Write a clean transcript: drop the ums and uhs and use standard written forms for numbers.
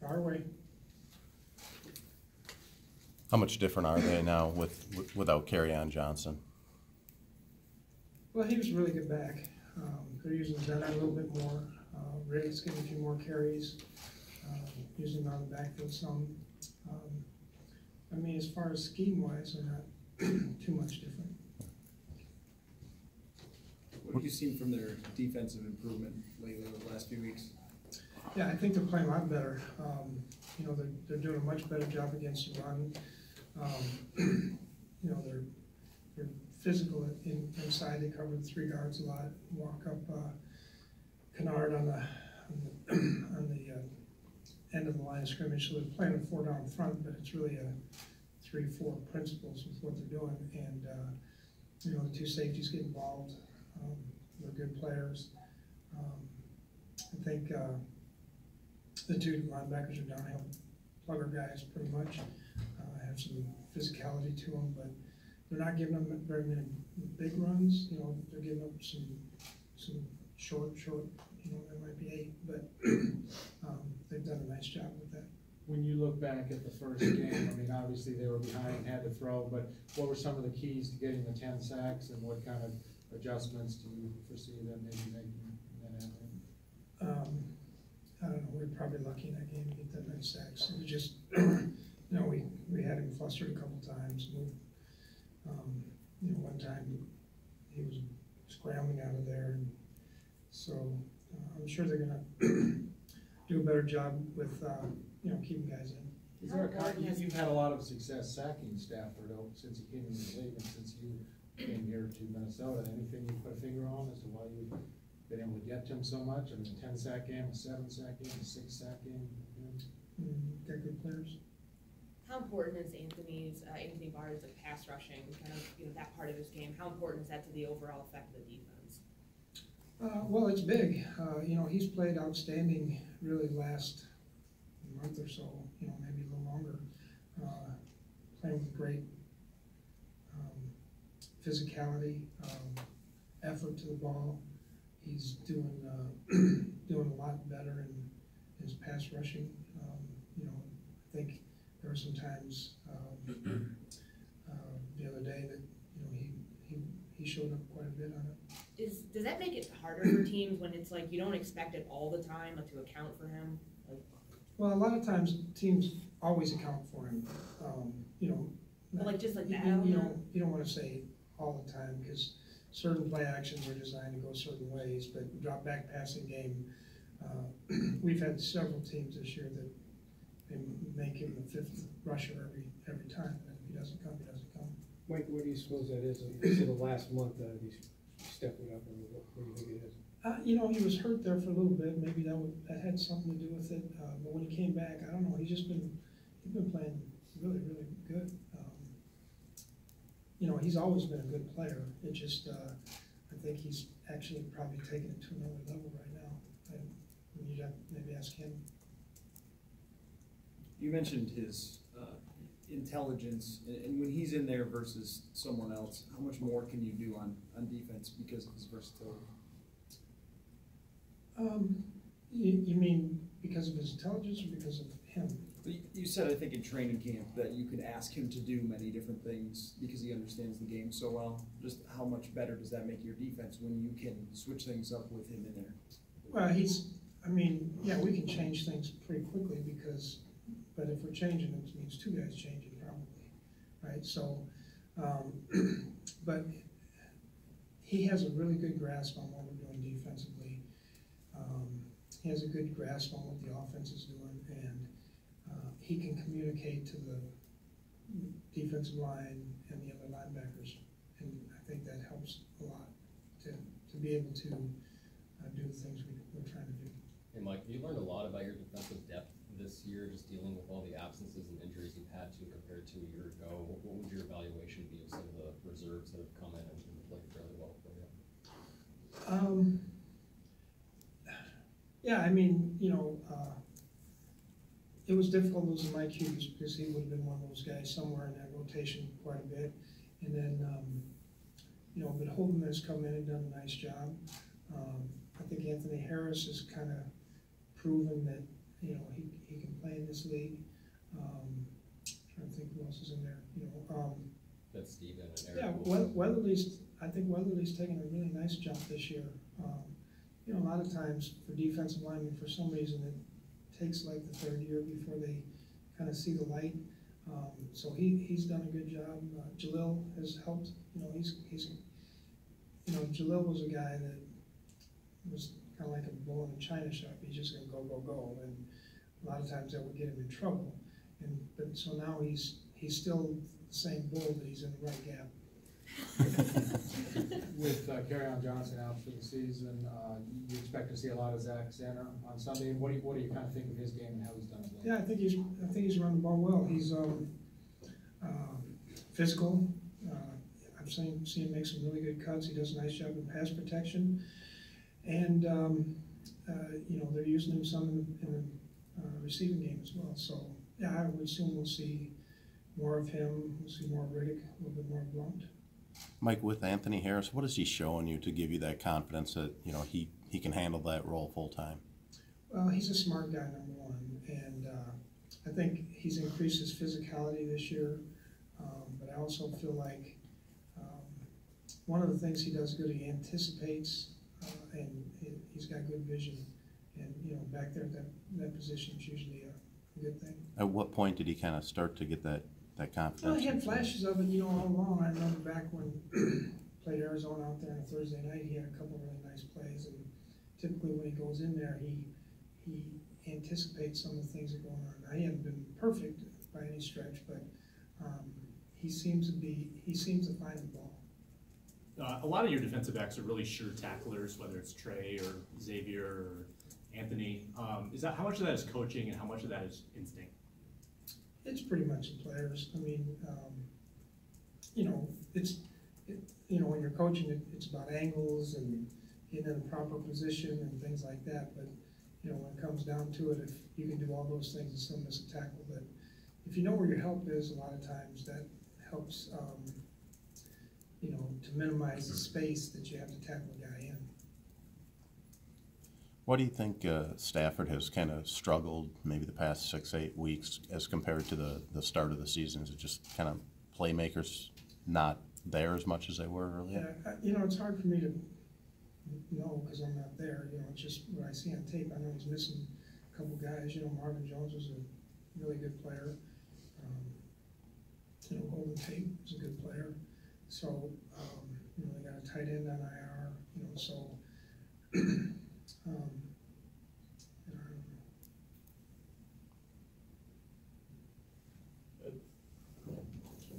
our way. How much different are they now without Kerryon Johnson? Well, he was a really good back. They're using Zimmer a little bit more. Ray's getting a few more carries, using him on the backfield some. I mean, as far as scheme-wise, they're not too much different. What have you seen from their defensive improvement lately over the last few weeks? Yeah, I think they're playing a lot better. You know, they're doing a much better job against the run. You know, they're physical inside. They cover the 3 guards a lot. Walk up Kennard on the end of the line of scrimmage. So they're playing a 4 down front, but it's really a 3-4 principles with what they're doing. And you know, the 2 safeties get involved. They're good players. I think the 2 linebackers are downhill plugger guys pretty much. Have some physicality to them, but they're not giving them very many big runs. You know, they're giving up some short. You know, there might be 8, but they've done a nice job with that. When you look back at the first game, I mean, obviously they were behind, had to throw, but what were some of the keys to getting the 10 sacks, and what kind of adjustments do you foresee them maybe making in that area? I don't know. We were probably lucky in that game to get that many sacks. It was just, you know, we had him flustered a couple times. You know, one time he was scrambling out of there, and so I'm sure they're going to do a better job with you know, keeping guys in. Is there you've had a lot of success sacking Stafford since he came into the league and since you came here to Minnesota. Anything you put a finger on as to why you've been able to get to him so much? I mean, a 10-sack game, a 7-sack game, a 6-sack game. They're good players. How important is Anthony Barr's like pass rushing, kind of, you know, that part of his game? How important is that to the overall effect of the defense? Well, it's big. You know, he's played outstanding really last month or so. You know, maybe a little longer. Playing with great physicality, effort to the ball. He's doing doing a lot better in his pass rushing. You know, I think there were some times the other day that, you know, he showed up quite a bit on it. Does that make it harder for teams when it's like you don't expect it all the time, like, to account for him? Like, well, a lot of times teams always account for him. You know, but like just like that. You don't want to say all the time, because certain play actions are designed to go certain ways. But drop back passing game, we've had several teams this year that they make him the 5th rusher every time. And if he doesn't come, he doesn't come. Mike, what do you suppose that is? Is it the last month that he's stepping up, or what do you think it is? You know, he was hurt there for a little bit. Maybe that had something to do with it. But when he came back, I don't know. He's been playing really, really good. You know, he's always been a good player. It just I think he's actually probably taking it to another level right now. And you'd have to maybe ask him. You mentioned his intelligence, and when he's in there versus someone else, how much more can you do on defense because of his versatility? You mean because of his intelligence or because of him? You said, I think, in training camp that you could ask him to do many different things because he understands the game so well. Just how much better does that make your defense when you can switch things up with him in there? Well, I mean, yeah, we can change things pretty quickly but if we're changing it means 2 guys changing probably, right? So, but he has a really good grasp on what we're doing defensively. He has a good grasp on what the offense is doing, and he can communicate to the defensive line and the other linebackers, and I think that helps a lot to be able to do the things we're trying to do. Hey Mike, you learned a lot about your defensive depth this year, just dealing with all the absences and injuries you've had to compared to a year ago. What would your evaluation be of some of the reserves that have come in and played fairly well for you? Yeah, I mean, you know, it was difficult losing Mike Hughes because he would have been one of those guys somewhere in that rotation quite a bit. And then, you know, but Holden has come in and done a nice job. I think Anthony Harris has kind of proven that, you know, he can play in this league. Trying to think who else is in there, you know. That's Steven and Yeah, Eric Wilson. I think Weatherly's taken a really nice jump this year. You know, a lot of times for defensive linemen, for some reason, it takes like the third year before they kind of see the light. So he's done a good job. Jalil has helped. You know, he's you know, Jalil was a guy that was kind of like a bull in a china shop. He's just gonna go, and a lot of times that would get him in trouble. But so now he's still the same bull, but he's in the right gap. With Kerryon Johnson out for the season, you expect to see a lot of Zach Zimmer on Sunday. What do you kind of think of his game and how he's done it? Yeah, I think he's run the ball well. He's physical. I've seen him make some really good cuts. He does a nice job in pass protection, and you know, they're using him some in the receiving game as well. So yeah, I would assume we'll see more of him. We'll see more of Riddick, a little bit more blunt. Mike, with Anthony Harris, what is he showing you to give you that confidence that, you know, he can handle that role full time? Well, he's a smart guy, number one, and I think he's increased his physicality this year. But I also feel like one of the things he does good, he anticipates, and he's got good vision. And you know, back there at that position is usually a good thing. At what point did he kind of start to get that confidence? Well, he had flashes of it, you know, all along. I remember back when played Arizona out there on a Thursday night, he had a couple of really nice plays, and typically when he goes in there, he anticipates some of the things that are going on. Now, he hasn't been perfect by any stretch, but he seems to find the ball. A lot of your defensive backs are really sure tacklers, whether it's Trey or Xavier or Anthony. How much of that is coaching and how much of that is instinct? It's pretty much the players. I mean, you know, you know, when you're coaching, it's about angles and getting in a proper position and things like that. But you know, when it comes down to it, if you can do all those things and still miss a tackle, but if you know where your help is, a lot of times that helps, you know, to minimize the space that you have to tackle a guy in. What do you think Stafford has kind of struggled maybe the past 6-8 weeks as compared to the start of the season? Is it just kind of playmakers not there as much as they were earlier? Yeah, you know, it's hard for me to know because I'm not there. You know, it's just what I see on tape. I know he's missing a couple guys. You know, Marvin Jones was a really good player. You know, Golden Tate was a good player. So, you know, they got a tight end on IR. You know, so.